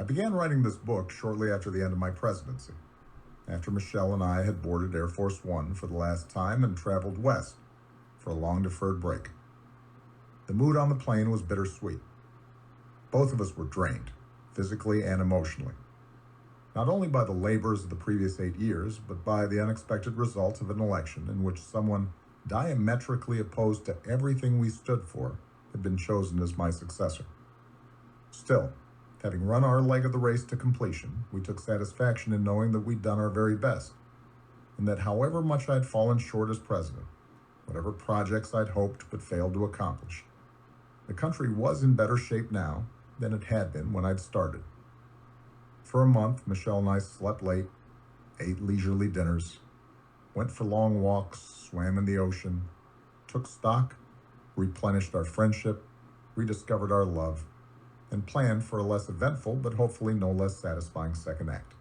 I began writing this book shortly after the end of my presidency, after Michelle and I had boarded Air Force One for the last time and traveled west for a long-deferred break. The mood on the plane was bittersweet. Both of us were drained, physically and emotionally, not only by the labors of the previous 8 years, but by the unexpected results of an election in which someone diametrically opposed to everything we stood for had been chosen as my successor. Still, having run our leg of the race to completion, we took satisfaction in knowing that we'd done our very best, and that however much I'd fallen short as president, whatever projects I'd hoped but failed to accomplish, the country was in better shape now than it had been when I'd started. For a month, Michelle and I slept late, ate leisurely dinners, went for long walks, swam in the ocean, took stock, replenished our friendship, rediscovered our love, and planned for a less eventful but hopefully no less satisfying second act.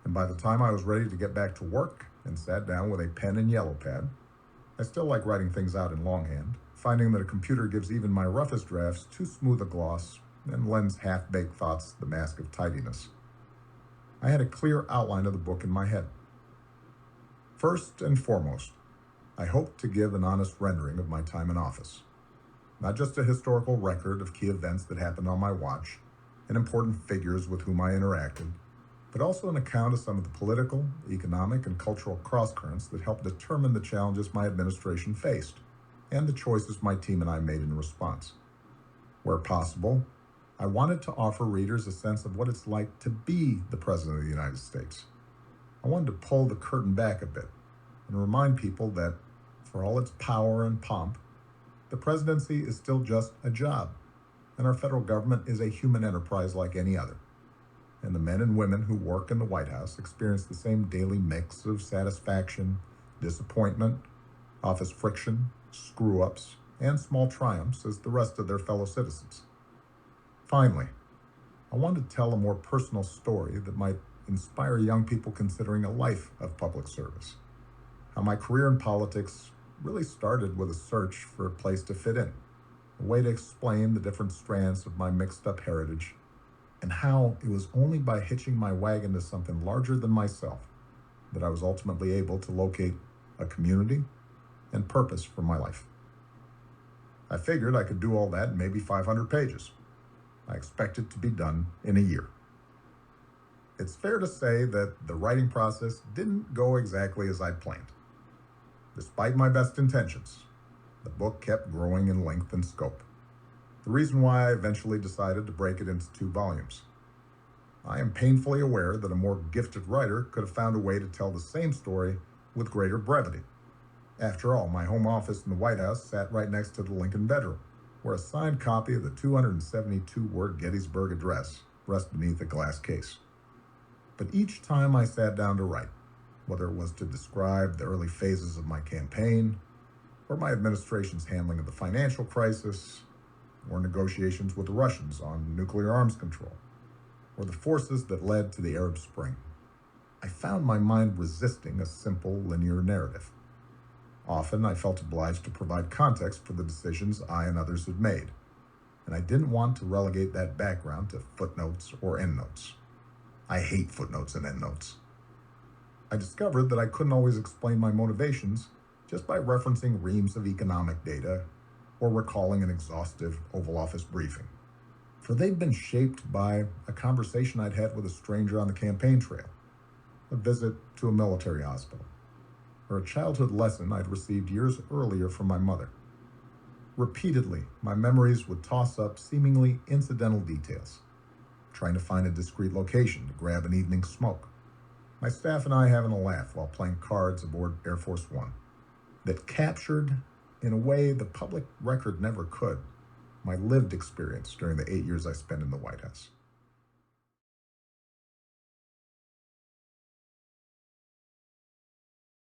And by the time I was ready to get back to work and sat down with a pen and yellow pad, I still like writing things out in longhand, finding that a computer gives even my roughest drafts too smooth a gloss and lends half-baked thoughts the mask of tidiness. I had a clear outline of the book in my head. First and foremost, I hoped to give an honest rendering of my time in office. Not just a historical record of key events that happened on my watch and important figures with whom I interacted, but also an account of some of the political, economic, and cultural crosscurrents that helped determine the challenges my administration faced and the choices my team and I made in response. Where possible, I wanted to offer readers a sense of what it's like to be the President of the United States. I wanted to pull the curtain back a bit and remind people that, for all its power and pomp, the presidency is still just a job, and our federal government is a human enterprise like any other. And the men and women who work in the White House experience the same daily mix of satisfaction, disappointment, office friction, screw-ups, and small triumphs as the rest of their fellow citizens. Finally, I wanted to tell a more personal story that might inspire young people considering a life of public service. How my career in politics really started with a search for a place to fit in, a way to explain the different strands of my mixed-up heritage, and how it was only by hitching my wagon to something larger than myself that I was ultimately able to locate a community and purpose for my life. I figured I could do all that in maybe 500 pages. I expect it to be done in a year. It's fair to say that the writing process didn't go exactly as I'd planned. Despite my best intentions, the book kept growing in length and scope. The reason why I eventually decided to break it into 2 volumes. I am painfully aware that a more gifted writer could have found a way to tell the same story with greater brevity. After all, my home office in the White House sat right next to the Lincoln bedroom, where a signed copy of the 272-word Gettysburg Address rests beneath a glass case. But each time I sat down to write, whether it was to describe the early phases of my campaign, or my administration's handling of the financial crisis, or negotiations with the Russians on nuclear arms control, or the forces that led to the Arab Spring, I found my mind resisting a simple linear narrative. Often I felt obliged to provide context for the decisions I and others had made, and I didn't want to relegate that background to footnotes or endnotes. I hate footnotes and endnotes. I discovered that I couldn't always explain my motivations just by referencing reams of economic data or recalling an exhaustive Oval Office briefing, for they'd been shaped by a conversation I'd had with a stranger on the campaign trail, a visit to a military hospital, or a childhood lesson I'd received years earlier from my mother. Repeatedly, my memories would toss up seemingly incidental details, trying to find a discreet location to grab an evening smoke, my staff and I having a laugh while playing cards aboard Air Force One, that captured, in a way the public record never could, my lived experience during the 8 years I spent in the White House.